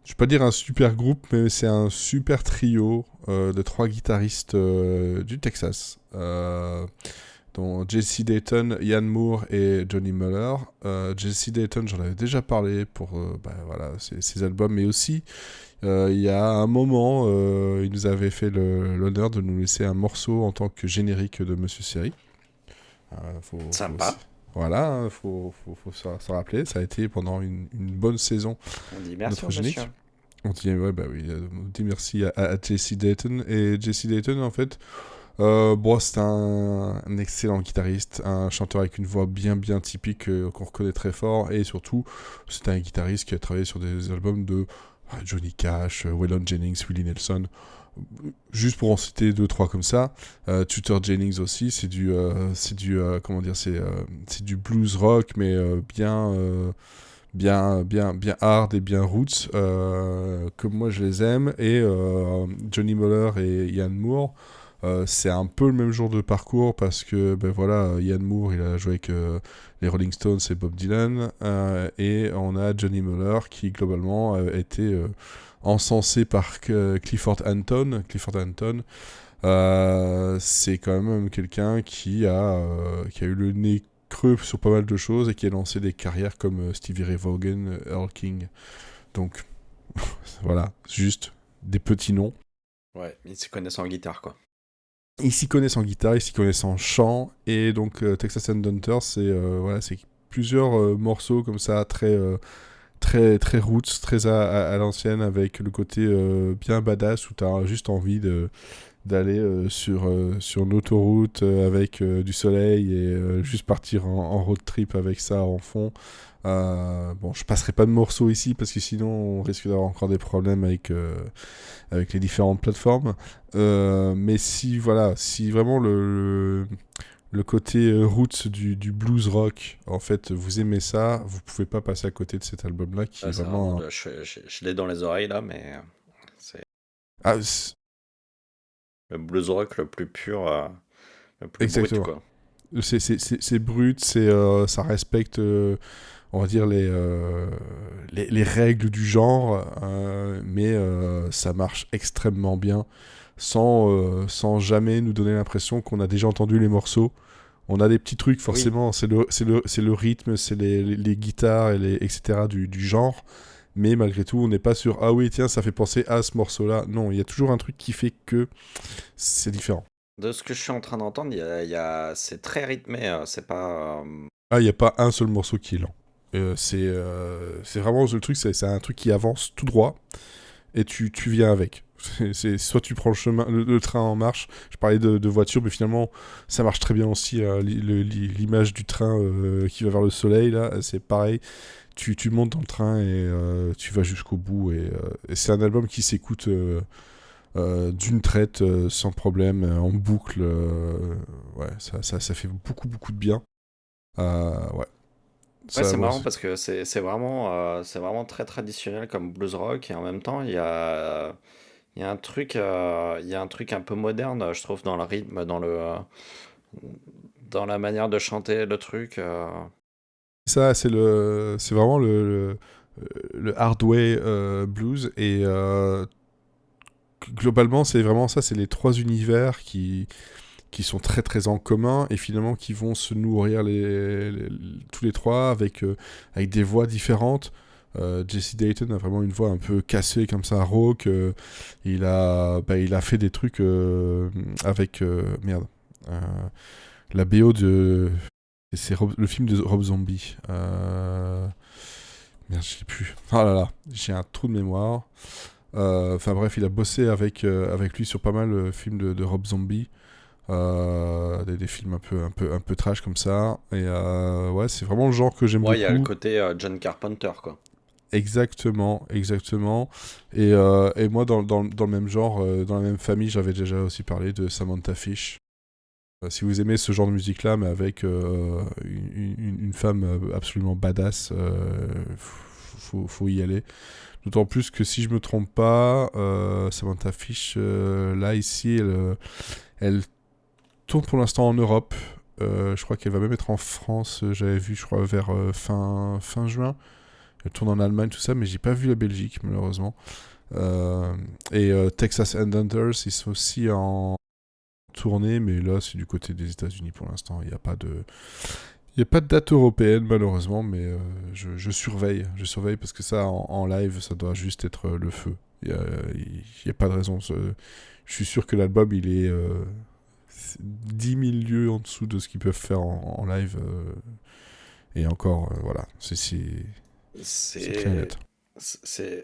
je vais pas dire un super groupe, mais c'est un super trio de 3 guitaristes du Texas. Dont Jesse Dayton, Ian Moore et Johnny Muller. Jesse Dayton, j'en avais déjà parlé pour voilà, ses albums, mais aussi il y a un moment, il nous avait fait l'honneur de nous laisser un morceau en tant que générique de Monsieur Seri. Sympa. Voilà, faut se rappeler. Ça a été pendant une bonne saison On dit merci notre au monsieur. générique. On dit, ouais, bah oui, on dit merci à Jesse Dayton. Et Jesse Dayton, en fait, c'est un excellent guitariste, un chanteur avec une voix bien typique qu'on reconnaît très fort. Et surtout, c'est un guitariste qui a travaillé sur des albums de Johnny Cash, Waylon Jennings, Willie Nelson. Juste pour en citer 2-3 comme ça. Tutor Jennings aussi, c'est du comment dire, c'est du blues rock, mais bien hard et bien roots, comme moi je les aime. Et Johnny Muller et Ian Moore, c'est un peu le même genre de parcours parce que ben voilà, Ian Moore il a joué avec les Rolling Stones et Bob Dylan, et on a Johnny Muller qui globalement a été encensé par Clifford Anton. Clifford Anton, c'est quand même quelqu'un qui a eu le nez creux sur pas mal de choses et qui a lancé des carrières comme Stevie Ray Vaughan, Earl King. Donc voilà, juste des petits noms. Ouais, ils se connaissent en guitare quoi. Ils s'y connaissent en guitare, ils s'y connaissent en chant, et donc Texas Headhunters, c'est voilà, c'est plusieurs morceaux comme ça, très très, très roots, très à l'ancienne, avec le côté bien badass où t'as juste envie d'aller sur une autoroute avec du soleil et juste partir en road trip avec ça en fond. Bon, je passerai pas de morceaux ici parce que sinon on risque d'avoir encore des problèmes avec les différentes plateformes. Mais si, voilà, si vraiment le côté roots du blues rock, en fait, vous aimez ça, vous pouvez pas passer à côté de cet album-là qui est C'est vraiment vraiment. je l'ai dans les oreilles là, mais c'est Ah, le blues rock le plus pur, le plus brut, exactement. quoi. C'est brut, ça respecte, on va dire, les règles du genre, mais ça marche extrêmement bien, sans jamais nous donner l'impression qu'on a déjà entendu les morceaux. On a des petits trucs, Oui, forcément, c'est le rythme, c'est les guitares, etc. du genre, mais malgré tout, on n'est pas sur « Ah oui, tiens, ça fait penser à ce morceau-là ». Non, il y a toujours un truc qui fait que c'est différent. de ce que je suis en train d'entendre, c'est très rythmé, c'est pas... Ah, il n'y a pas un seul morceau qui est lent. C'est vraiment le truc, c'est un truc qui avance tout droit et tu viens avec. Soit tu prends le train en marche. Je parlais de voiture, mais finalement, ça marche très bien aussi. L'image du train qui va vers le soleil, là, c'est pareil. Tu montes dans le train et tu vas jusqu'au bout. Et c'est un album qui s'écoute d'une traite, sans problème, en boucle. Ouais, ça fait beaucoup, beaucoup de bien. Ouais, Ouais, ça, c'est moi, marrant parce que c'est vraiment très traditionnel comme blues rock et en même temps, il y a un truc un peu moderne, je trouve, dans le rythme, dans la manière de chanter le truc. ça, c'est vraiment le hard way blues et globalement, c'est vraiment ça, c'est les trois univers qui sont très très en commun et finalement qui vont se nourrir tous les trois avec des voix différentes. Jesse Dayton a vraiment une voix un peu cassée comme ça, rauque. Il a fait des trucs avec merde. Euh, la BO de le film de Rob Zombie. Merde, je sais plus. Oh là là, j'ai un trou de mémoire. Enfin bref, il a bossé avec lui sur pas mal de films de Rob Zombie. Des films un peu trash comme ça. Et ouais, c'est vraiment le genre que j'aime Ouais, il y a le beaucoup. côté John Carpenter, quoi. Exactement, exactement. Et moi, dans le même genre, dans la même famille, j'avais déjà aussi parlé de Samantha Fish. Si vous aimez ce genre de musique-là, mais avec une femme absolument badass, faut y aller. D'autant plus que si je me trompe pas, Samantha Fish, là, ici, elle tourne pour l'instant en Europe. Je crois qu'elle va même être en France, j'avais vu, je crois, vers fin juin. Elle tourne en Allemagne, tout ça, mais j'ai pas vu la Belgique, malheureusement. Et Texas and Hunters, ils sont aussi en tournée, mais là, c'est du côté des États-Unis pour l'instant. Il n'y a pas de. Il n'y a pas de date européenne, malheureusement, mais je surveille. Je surveille parce que ça, en live, ça doit juste être le feu. Il y a pas de raison. Je suis sûr que l'album, il est 10 000 lieues en dessous de ce qu'ils peuvent faire en live. Et encore, voilà. C'est clair et C'est... net.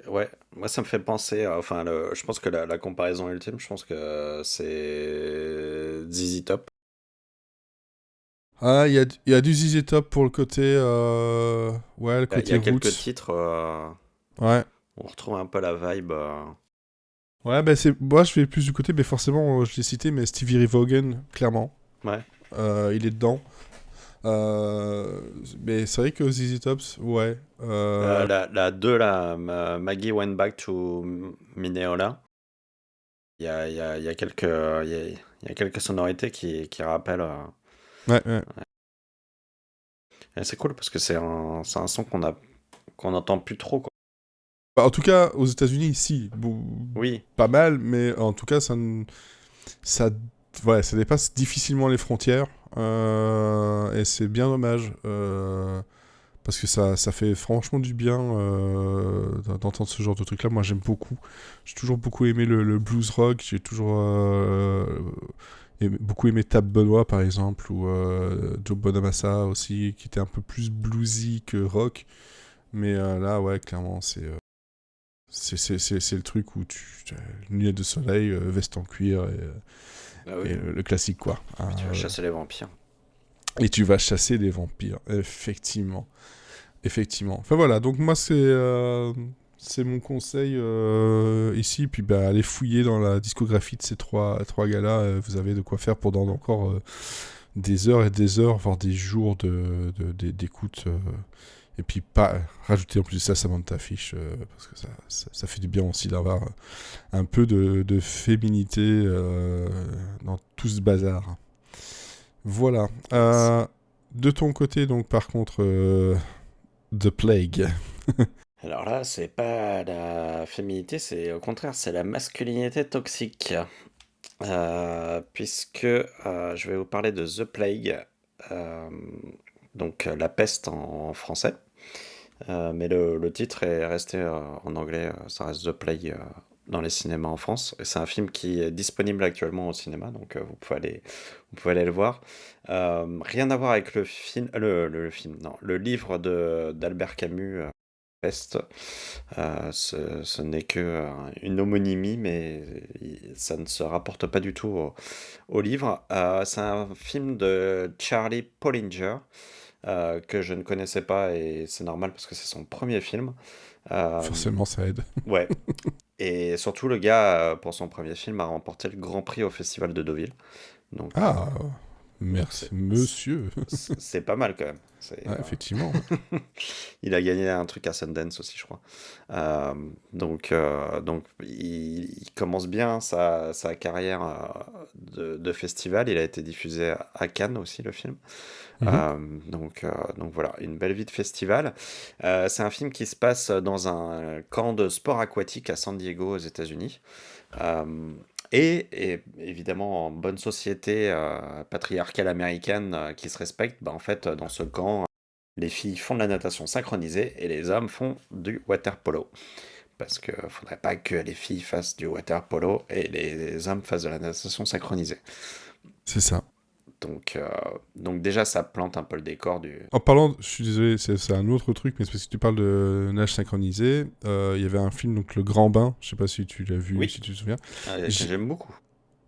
Ouais, moi ça me fait penser, enfin, je pense que la comparaison ultime, je pense que c'est ZZ Top. Ah, il y a du ZZ Top pour le côté. Ouais, le Il y côté a quelques roots. titres, Ouais. on retrouve un peu la vibe. Ouais, bah moi je vais plus du côté, mais forcément, je l'ai cité, mais Stevie Ray Vaughan, clairement. Ouais. Il est dedans. Mais c'est vrai que ZZ Tops, ouais. La 2, là, Maggie Went Back to Minneola, il y a il y a quelques sonorités qui rappellent. Ouais, ouais. Et c'est cool parce que c'est un son qu'on n'entend plus trop, quoi. Bah, en tout cas, aux États-Unis, si. Oui, Pas mal, mais en tout cas, ça, ouais, ça dépasse difficilement les frontières. Et c'est bien dommage. Parce que ça fait franchement du bien d'entendre ce genre de truc-là. Moi, j'aime beaucoup. J'ai toujours beaucoup aimé le blues rock. J'ai toujours beaucoup aimé Tab Benoît, par exemple, ou Joe Bonamassa aussi, qui était un peu plus bluesy que rock. Mais là, ouais, clairement, c'est le truc où tu as lunettes de soleil, veste en cuir Bah et oui. le classique, quoi. Puis Hein, tu vas chasser les vampires. et tu vas chasser les vampires, effectivement. Effectivement. Enfin voilà, donc moi c'est mon conseil ici. Puis bah, allez fouiller dans la discographie de ces trois gars-là. Vous avez de quoi faire pendant encore des heures et des heures, voire des jours d'écoute. Et puis pas rajouter en plus de ça Samantha Fish, parce que ça fait du bien aussi d'avoir un peu de féminité dans tout ce bazar. Voilà. Yes. De ton côté, donc par contre, The Plague. Alors là, c'est pas la féminité, c'est au contraire, c'est la masculinité toxique. Puisque je vais vous parler de The Plague, euh, donc la peste en français. Mais le titre est resté en anglais, ça reste The Plague dans les cinémas en France. Et c'est un film qui est disponible actuellement au cinéma, donc vous pouvez aller le voir. Rien à voir avec le film, le film, non, le livre d'Albert Camus, Peste. Ce n'est que une homonymie, mais ça ne se rapporte pas du tout au livre. C'est un film de Charlie Pollinger que je ne connaissais pas et c'est normal parce que c'est son premier film. Euh, Forcément, ça aide. ouais. Et surtout, le gars, pour son premier film, a remporté le Grand Prix au Festival de Deauville. Donc, Ah, donc merci, monsieur. c'est pas mal quand même. Ah, effectivement. Il a gagné un truc à Sundance aussi, je crois. Donc il commence bien sa carrière de festival. Il a été diffusé à Cannes aussi, le film. Mhm. Donc voilà, une belle vie de festival. C'est un film qui se passe dans un camp de sport aquatique à San Diego, aux États-Unis. Euh, et évidemment, en bonne société patriarcale américaine qui se respecte, bah, en fait, dans ce camp, les filles font de la natation synchronisée et les hommes font du water polo. Parce qu'il ne faudrait pas que les filles fassent du water polo et les hommes fassent de la natation synchronisée. C'est ça. Donc, euh, donc déjà, ça plante un peu le décor du... En parlant, je suis désolé, c'est un autre truc, mais c'est parce que tu parles de nage synchronisé. Il y avait un film, donc Le Grand Bain. Je sais pas si tu l'as vu, Oui, si tu te souviens. que J'ai- j'aime beaucoup.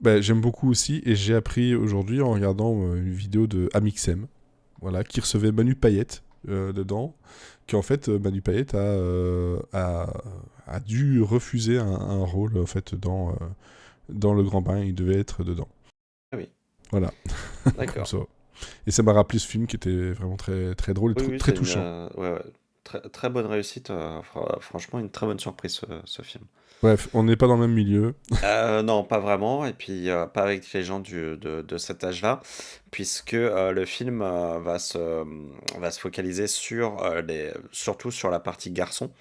J'aime beaucoup aussi, et j'ai appris aujourd'hui en regardant une vidéo de Amixem, voilà, qui recevait Manu Payette dedans, qu'en fait Manu Payette a dû refuser un rôle en fait dans Le Grand Bain. Il devait être dedans. Ah oui, Voilà, comme d'accord. ça. Et ça m'a rappelé ce film qui était vraiment très, très drôle et Oui, oui, très c'est une touchant. ouais, ouais. Très, très bonne réussite. Franchement, une très bonne surprise, ce film. Bref, on n'est pas dans le même milieu. Non, pas vraiment, et puis pas avec les gens de cet âge-là, puisque le film va se focaliser sur surtout sur la partie garçon.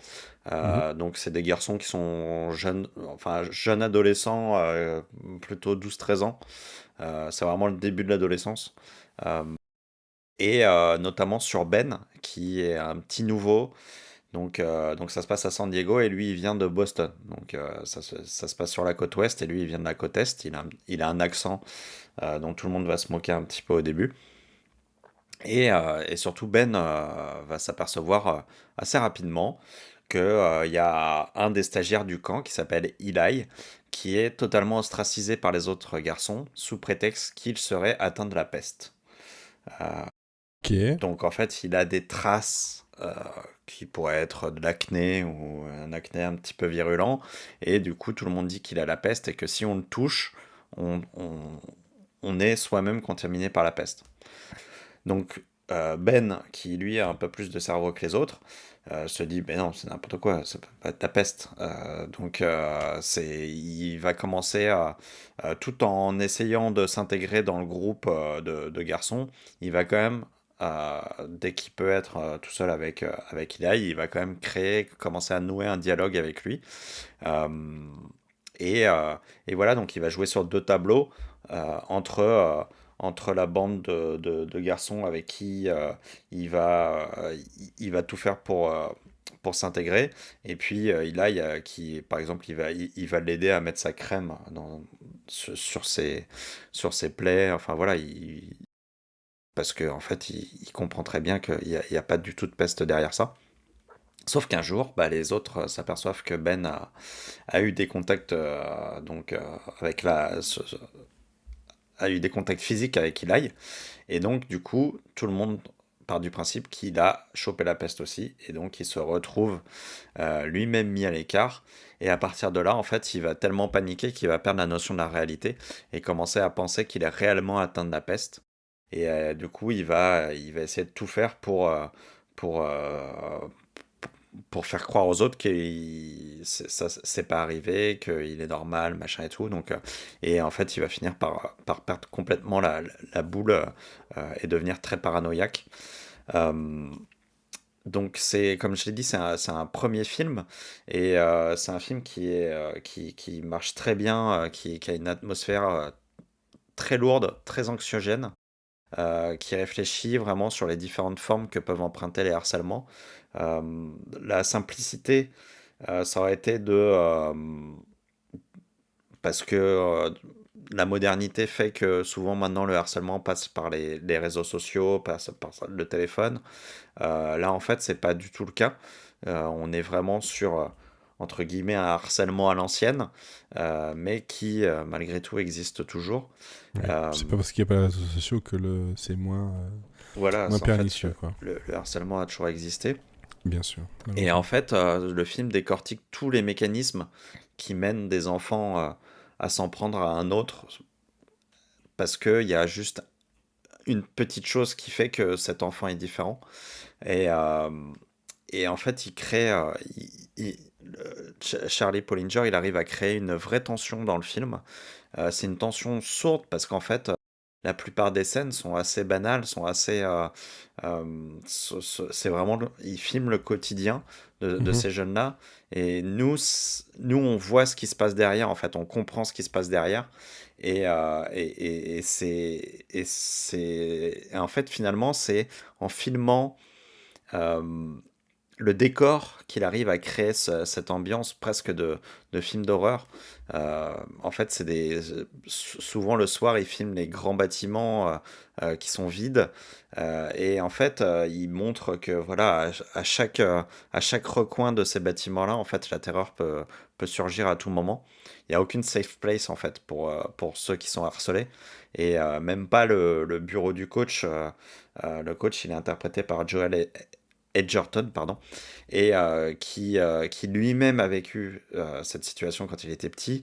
Mhm. Donc c'est des garçons qui sont jeunes, enfin jeunes adolescents, plutôt 12-13 ans. C'est vraiment le début de l'adolescence. Euh, et notamment sur Ben, qui est un petit nouveau. Donc ça se passe à San Diego et lui il vient de Boston. Donc ça se passe sur la côte ouest et lui il vient de la côte est. Il a un accent dont tout le monde va se moquer un petit peu au début. Et surtout Ben va s'apercevoir assez rapidement qu'il y a un des stagiaires du camp qui s'appelle Eli qui est totalement ostracisé par les autres garçons sous prétexte qu'il serait atteint de la peste. Euh, Ok. donc en fait, il a des traces qui pourraient être de l'acné ou un acné un petit peu virulent. Et du coup, tout le monde dit qu'il a la peste et que si on le touche, on, on- on est soi-même contaminé par la peste. Donc Ben, qui lui a un peu plus de cerveau que les autres, se dit, ben non, c'est n'importe quoi, ça peut pas être la peste. Il va commencer tout en essayant de s'intégrer dans le groupe de garçons, il va quand même, dès qu'il peut être tout seul avec Eli, il va quand même commencer à nouer un dialogue avec lui. Euh, et, euh, et voilà, donc il va jouer sur deux tableaux entre la bande de garçons avec qui il va tout faire pour s'intégrer. Et puis là, par exemple, il va l'aider à mettre sa crème sur ses plaies. Enfin voilà, parce qu'en fait, il comprend très bien qu'il n'y a pas du tout de peste derrière ça. Sauf qu'un jour, bah, les autres s'aperçoivent que Ben a eu des contacts avec a eu des contacts physiques avec Eli, et donc du coup tout le monde part du principe qu'il a chopé la peste aussi, et donc il se retrouve lui-même mis à l'écart, et à partir de là en fait il va tellement paniquer qu'il va perdre la notion de la réalité et commencer à penser qu'il est réellement atteint de la peste, et du coup il va essayer de tout faire pour, euh, pour faire croire aux autres que ça c'est pas arrivé, qu'il est normal, machin et tout. Donc, et en fait, il va finir par perdre complètement la boule et devenir très paranoïaque. Euh, donc, comme je l'ai dit, c'est un premier film et c'est un film qui marche très bien, qui a une atmosphère très lourde, très anxiogène, qui réfléchit vraiment sur les différentes formes que peuvent emprunter les harcèlements. La simplicité, ça aurait été parce que la modernité fait que souvent maintenant le harcèlement passe par les réseaux sociaux, passe par le téléphone. Là, en fait, c'est pas du tout le cas. On est vraiment sur, entre guillemets, un harcèlement à l'ancienne, mais qui, malgré tout, existe toujours. Ouais. Euh, C'est pas parce qu'il n'y a pas les réseaux sociaux que c'est voilà, moins en fait, pernicieux, quoi. le harcèlement a toujours existé. Bien sûr, Et en malheureusement. fait, le film décortique tous les mécanismes qui mènent des enfants à s'en prendre à un autre, parce qu'il y a juste une petite chose qui fait que cet enfant est différent. Et, euh, et en fait, il crée, Charlie Pollinger, il arrive à créer une vraie tension dans le film. C'est une tension sourde parce qu'en fait, la plupart des scènes sont assez banales, sont assez. C'est vraiment. Ils filment le quotidien de Mhm. ces jeunes-là. Et nous, on voit ce qui se passe derrière, en fait. On comprend ce qui se passe derrière. Et en fait, finalement, c'est en filmant. euh, le décor qu'il arrive à créer cette ambiance presque de film d'horreur. En fait, souvent le soir, il filme les grands bâtiments qui sont vides. Et en fait, il montre que voilà, à chaque recoin de ces bâtiments-là, en fait, la terreur peut surgir à tout moment. Il n'y a aucune safe place en fait pour ceux qui sont harcelés. Et même pas le bureau du coach. Le coach, il est interprété par Joel Edgerton, pardon, et qui lui-même a vécu cette situation quand il était petit,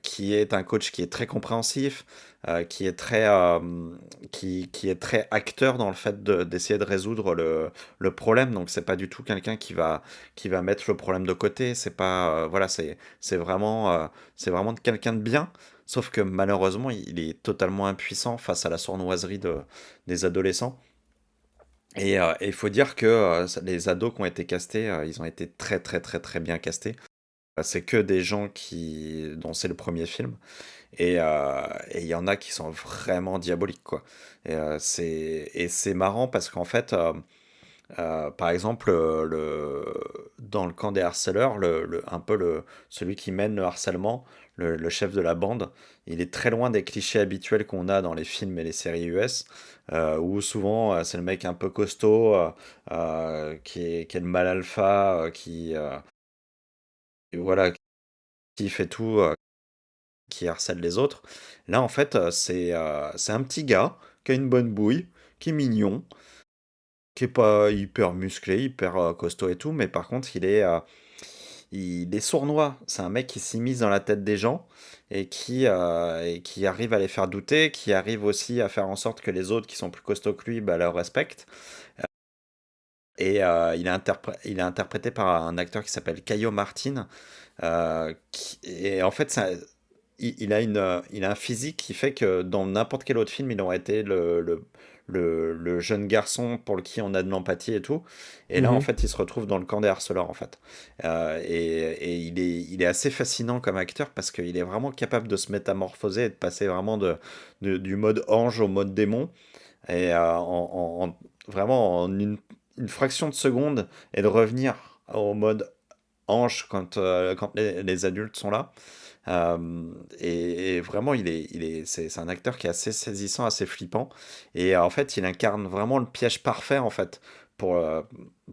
qui est un coach qui est très compréhensif, qui est très acteur dans le fait d'essayer de résoudre le problème. Donc c'est pas du tout quelqu'un qui va mettre le problème de côté. C'est pas voilà, c'est vraiment quelqu'un de bien. Sauf que malheureusement, il est totalement impuissant face à la sournoiserie des adolescents. Et il faut dire que les ados qui ont été castés, ils ont été très très très très bien castés. C'est que des gens dont c'est le premier film. Et il y en a qui sont vraiment diaboliques, quoi. Et c'est marrant parce qu'en fait, par exemple, dans le camp des harceleurs, un peu celui qui mène le harcèlement, le chef de la bande, il est très loin des clichés habituels qu'on a dans les films et les séries US, où souvent c'est le mec un peu costaud, qui est le mal alpha, voilà, qui fait tout, qui harcèle les autres. Là, en fait, c'est un petit gars qui a une bonne bouille, qui est mignon, qui est pas hyper musclé, hyper costaud et tout, mais par contre, il est sournois. C'est un mec qui s'immisce dans la tête des gens et qui arrive à les faire douter, qui arrive aussi à faire en sorte que les autres qui sont plus costauds que lui, bah, le respectent. Et il est interprété par un acteur qui s'appelle Caio Martin. Et en fait, il a un physique qui fait que dans n'importe quel autre film, il aurait été le jeune garçon pour qui on a de l'empathie et tout. Et là, en Mhm. fait, il se retrouve dans le camp des harceleurs, en fait. Et il est assez fascinant comme acteur parce qu'il est vraiment capable de se métamorphoser et de passer vraiment du mode ange au mode démon. Et vraiment en une fraction de seconde et de revenir au mode ange quand les adultes sont là. Et vraiment, c'est un acteur qui est assez saisissant, assez flippant. Et en fait, il incarne vraiment le piège parfait, en fait, pour,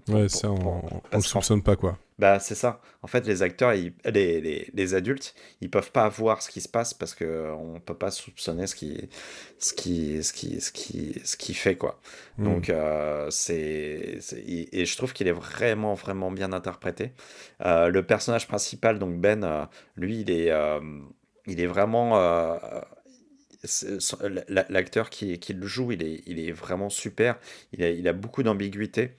Ouais, ça, on le parce qu'en soupçonne pas, quoi. bah, c'est ça. En fait, les acteurs, les adultes, ils peuvent pas voir ce qui se passe parce que on peut pas soupçonner ce qui fait, quoi. Hmm. Donc, et je trouve qu'il est vraiment, vraiment bien interprété. Le personnage principal, donc Ben, lui, il est vraiment, l'acteur qui le joue, il est vraiment super. Il a beaucoup d'ambiguïté.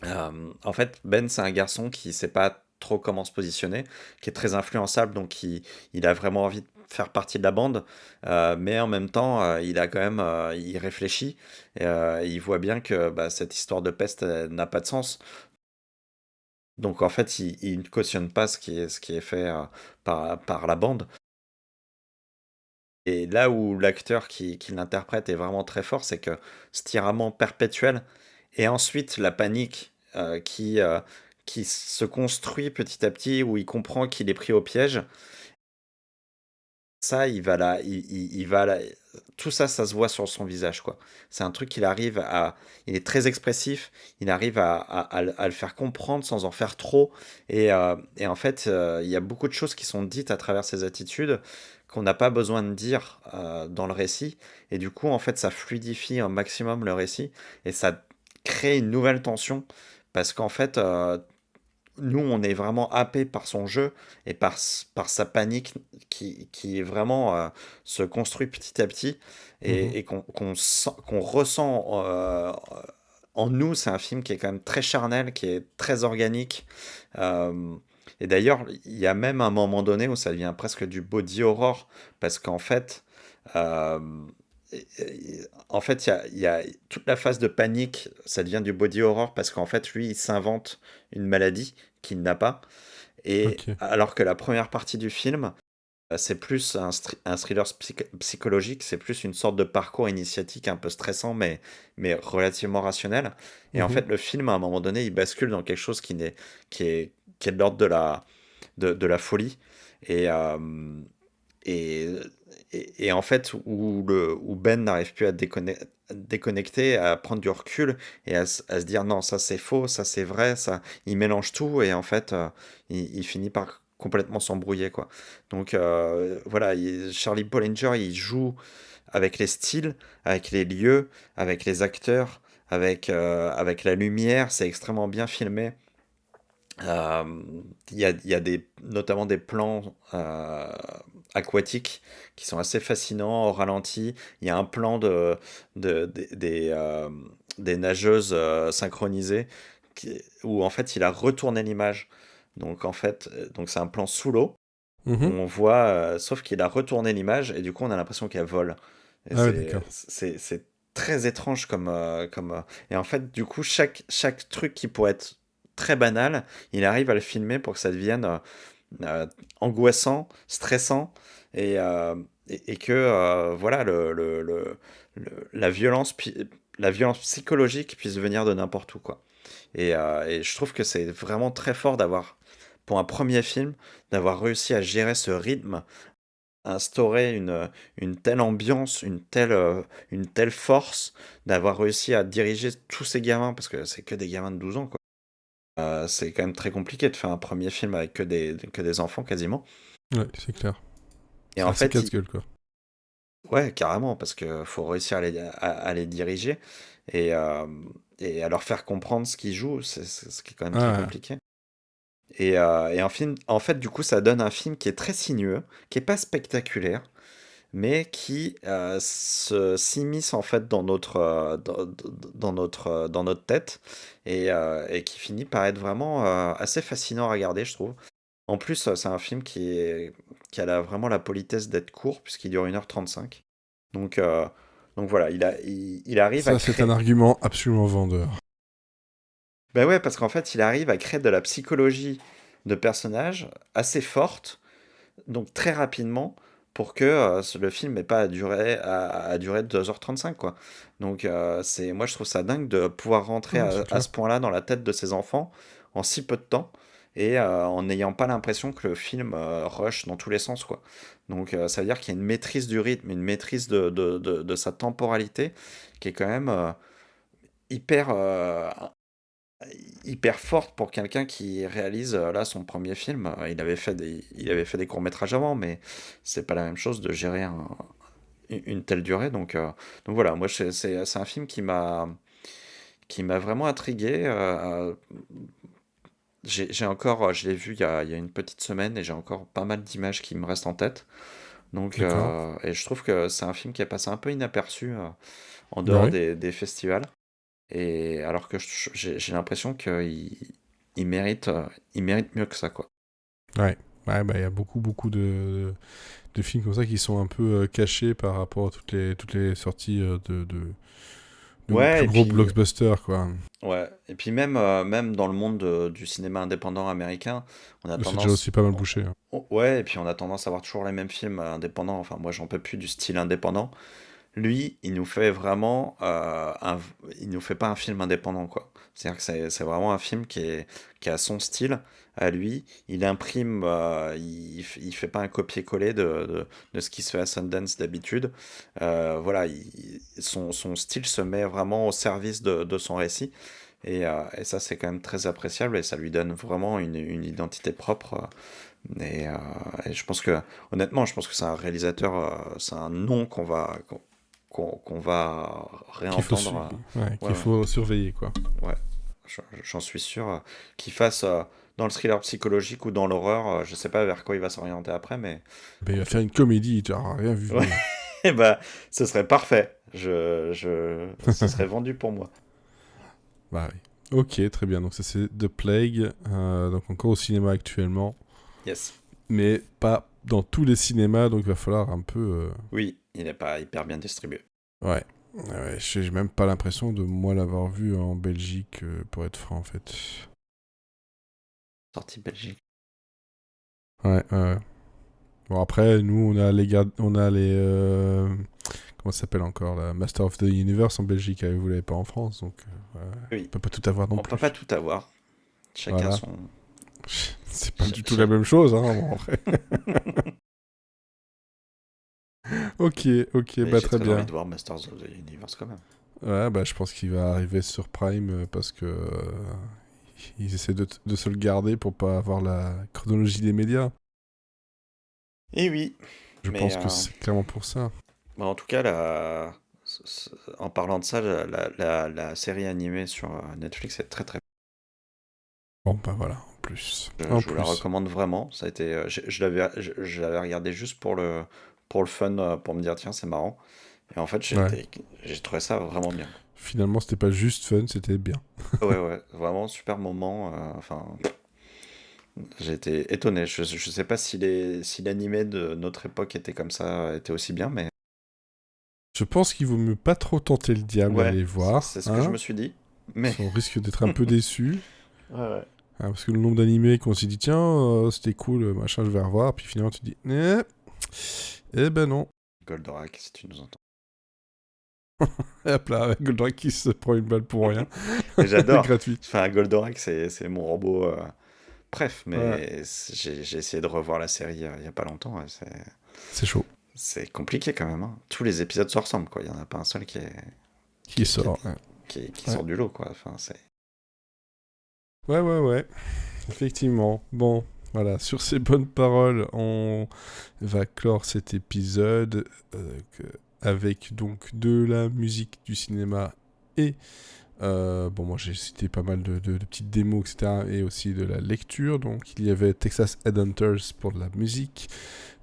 En fait, Ben, c'est un garçon qui sait pas trop comment se positionner, qui est très influençable, donc il a vraiment envie de faire partie de la bande, mais en même temps, il a quand même, il réfléchit, il voit bien que bah, cette histoire de peste n'a pas de sens. Donc en fait, il ne cautionne pas ce qui est fait par la bande. Et là où l'acteur qui l'interprète est vraiment très fort, c'est que ce tiraillement perpétuel et ensuite la panique qui se construit petit à petit, où il comprend qu'il est pris au piège, ça, il va là, il va là, tout ça, ça se voit sur son visage, quoi. C'est un truc qu'il arrive à, il est très expressif, il arrive à le faire comprendre sans en faire trop, et en fait, il y a beaucoup de choses qui sont dites à travers ses attitudes qu'on n'a pas besoin de dire dans le récit, et du coup, en fait, ça fluidifie un maximum le récit, et ça crée une nouvelle tension, parce qu'en fait, nous, on est vraiment happé par son jeu et par sa panique qui est vraiment se construit petit à petit Mhm. et qu'on ressent en nous. C'est un film qui est quand même très charnel, qui est très organique. Euh, et d'ailleurs, il y a même un moment donné où ça devient presque du body horror parce qu'en fait, euh, il y a toute la phase de panique, ça devient du body horror parce qu'en fait, lui, il s'invente une maladie qu'il n'a pas. Et Ok. alors que la première partie du film, c'est plus un thriller psychologique, c'est plus une sorte de parcours initiatique un peu stressant, mais relativement rationnel. Et en Mhm. fait, le film, à un moment donné, il bascule dans quelque chose qui est, qui est de l'ordre de la folie. Et, et, et en fait, où Ben n'arrive plus à déconnecter, à prendre du recul et à se dire non, ça c'est faux, ça c'est vrai, ça, il mélange tout et en fait, il finit par complètement s'embrouiller, quoi. Donc voilà, Charlie Bollinger, il joue avec les styles, avec les lieux, avec les acteurs, avec la lumière, c'est extrêmement bien filmé. Euh, il y a notamment des plans aquatiques qui sont assez fascinants au ralenti. Il y a un plan des nageuses synchronisées où en fait il a retourné l'image. Donc en fait, donc c'est un plan sous l'eau où Mhm. on voit, sauf qu'il a retourné l'image et du coup on a l'impression qu'elle vole. Et Ah ouais, d'accord. c'est très étrange et en fait du coup chaque truc qui pourrait être très banal, il arrive à le filmer pour que ça devienne euh, angoissant, stressant et que voilà la violence psychologique puisse venir de n'importe où, quoi. Et je trouve que c'est vraiment très fort d'avoir pour un premier film d'avoir réussi à gérer ce rythme, instaurer une telle ambiance, une telle force, d'avoir réussi à diriger tous ces gamins parce que c'est que des gamins de 12 ans, quoi. C'est quand même très compliqué de faire un premier film avec que des enfants quasiment. Ouais, c'est clair. Et C'est en assez fait, casse-gueule, quoi. ouais, carrément, parce que faut réussir à les diriger et, euh, et à leur faire comprendre ce qu'ils jouent, c'est ce qui est quand même très Ah, compliqué. Et en fait, du coup, ça donne un film qui est très sinueux, qui est pas spectaculaire, mais qui s'immisce en fait dans notre tête et qui finit par être vraiment assez fascinant à regarder, je trouve. En plus, c'est un film qui a vraiment la politesse d'être court, puisqu'il dure 1h35. Donc, euh, donc voilà, il arrive à ça, c'est un créer. argument absolument vendeur. Ben ouais, parce qu'en fait, il arrive à créer de la psychologie de personnages assez forte, donc très rapidement, pour que le film n'ait pas à durer 2h35, quoi. Donc, moi, je trouve ça dingue de pouvoir rentrer Ouais, c'est à clair. ce point-là dans la tête de ces enfants en si peu de temps et en n'ayant pas l'impression que le film rush dans tous les sens, quoi. Donc, ça veut dire qu'il y a une maîtrise du rythme, une maîtrise de sa temporalité qui est quand même hyper, hyper forte pour quelqu'un qui réalise là son premier film. Il avait fait des courts-métrages avant, mais c'est pas la même chose de gérer une telle durée. Donc voilà, moi c'est un film qui m'a vraiment intrigué. Je l'ai vu il y a une petite semaine et j'ai encore pas mal d'images qui me restent en tête. D'accord. Et je trouve que c'est un film qui est passé un peu inaperçu en Bah dehors oui. des festivals. Et alors que j'ai l'impression qu'il mérite mieux que ça, quoi. Ouais. Ouais, bah il y a beaucoup de films comme ça qui sont un peu cachés par rapport à toutes les sorties de Ouais, plus et gros puis, blockbusters, quoi. ouais, et puis même dans le monde du cinéma indépendant américain, on a C'est déjà aussi tendance. pas mal bouché, hein. Ouais, et puis on a tendance à avoir toujours les mêmes films indépendants. Enfin, moi, j'en peux plus du style indépendant. Lui, il nous fait vraiment il nous fait pas un film indépendant, quoi. C'est-à-dire que c'est vraiment un film qui a son style à lui. Il imprime, il fait pas un copier-coller de ce qui se fait à Sundance d'habitude. Voilà, son style se met vraiment au service de son récit. Et ça, c'est quand même très appréciable et ça lui donne vraiment une identité propre. Et je pense que, honnêtement, je pense que c'est un réalisateur, c'est un nom qu'on va réentendre. Ouais, Ouais, qu'il faut surveiller, quoi. ouais. J'en suis sûr. Qu'il fasse dans le thriller psychologique ou dans l'horreur, je sais pas vers quoi il va s'orienter après, mais Mais il en va tout faire une comédie, tu n'auras rien vu ouais, venir. bah, ce serait parfait. Ce serait vendu pour moi. Bah oui. Ok, très bien. Donc ça c'est The Plague, donc encore au cinéma actuellement, Yes. mais pas dans tous les cinémas, donc il va falloir un peu... Oui, il n'est pas hyper bien distribué. Ouais. Ouais, j'ai même pas l'impression de moi l'avoir vu en Belgique, pour être franc en fait. Sortie Belgique. Ouais, ouais, ouais. Bon après, nous on a les... comment ça s'appelle encore la Master of the Universe en Belgique, vous l'avez pas en France, donc on Oui, peut pas tout avoir non on peut pas plus. tout avoir. Chacun Voilà. son. C'est pas cha- du tout la cha- même chose, hein, bon, après. Ok, ok, Mais bah j'ai très très envie bien. de voir Masters of the Universe quand même. Ouais, bah je pense qu'il va arriver sur Prime parce que ils essaient de se le garder pour pas avoir la chronologie des médias. Et oui, Je mais pense que c'est clairement pour ça. bah, en tout cas, en parlant de ça, la série animée sur Netflix est très très. Bon, bah voilà, en plus. Je, En je vous la plus. recommande vraiment. Ça a été, je l'avais regardé juste pour le fun, pour me dire tiens c'est marrant. Et en fait Ouais. j'ai trouvé ça vraiment bien. Finalement, c'était pas juste fun, c'était bien. Ouais ouais, vraiment super moment. Enfin, j'ai été étonné. Je sais pas si l'animé de notre époque était comme ça, était aussi bien, mais Je pense qu'il vaut mieux pas trop tenter le diable à ouais, aller voir, c'est ce que je hein. me suis dit. Mais Parce qu'on risque d'être un peu déçu. ouais ouais. Parce que le nombre d'animés qu'on s'est dit, tiens, c'était cool, machin, je vais revoir. Puis finalement, tu dis, eh ben non. Goldorak, si tu nous entends. Et hop là, Goldrake qui se prend une balle pour rien. Et j'adore. Gratuit. Enfin, Goldorak, c'est mon robot. Bref, Ouais, mais j'ai essayé de revoir la série il y a pas longtemps. Ouais, c'est chaud. c'est compliqué quand même, hein. Tous les épisodes se ressemblent, quoi. Il y en a pas un seul Qui qui, qui, sort, ouais. qui Ouais, sort du lot, quoi. Enfin, c'est. ouais, ouais, ouais. Effectivement. Bon, voilà, sur ces bonnes paroles, on va clore cet épisode avec donc de la musique du cinéma et bon, moi j'ai cité pas mal de petites démos, etc. Et aussi de la lecture. Donc il y avait Texas Headhunters pour de la musique,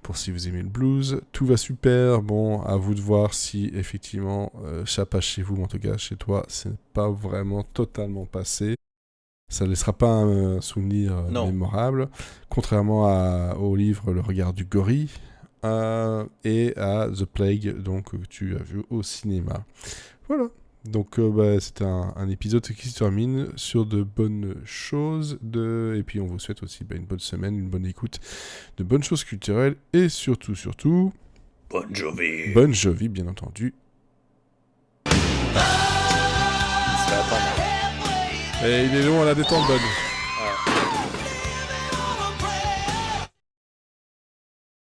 pour si vous aimez le blues. Tout va super. Bon, à vous de voir si effectivement ça passe chez vous, mais en tout cas chez toi, c'est pas vraiment totalement passé. Ça ne laissera pas un souvenir Non. mémorable, contrairement au livre Le regard du gorille et à The Plague, donc, que tu as vu au cinéma. Voilà. Donc bah, c'était un épisode qui se termine sur de bonnes choses. Et puis on vous souhaite aussi une bonne semaine, une bonne écoute, de bonnes choses culturelles et surtout, Bon Jovi. bonne Jovi, bien entendu. Il se fait attendre. Et il est long à la détente, bonne.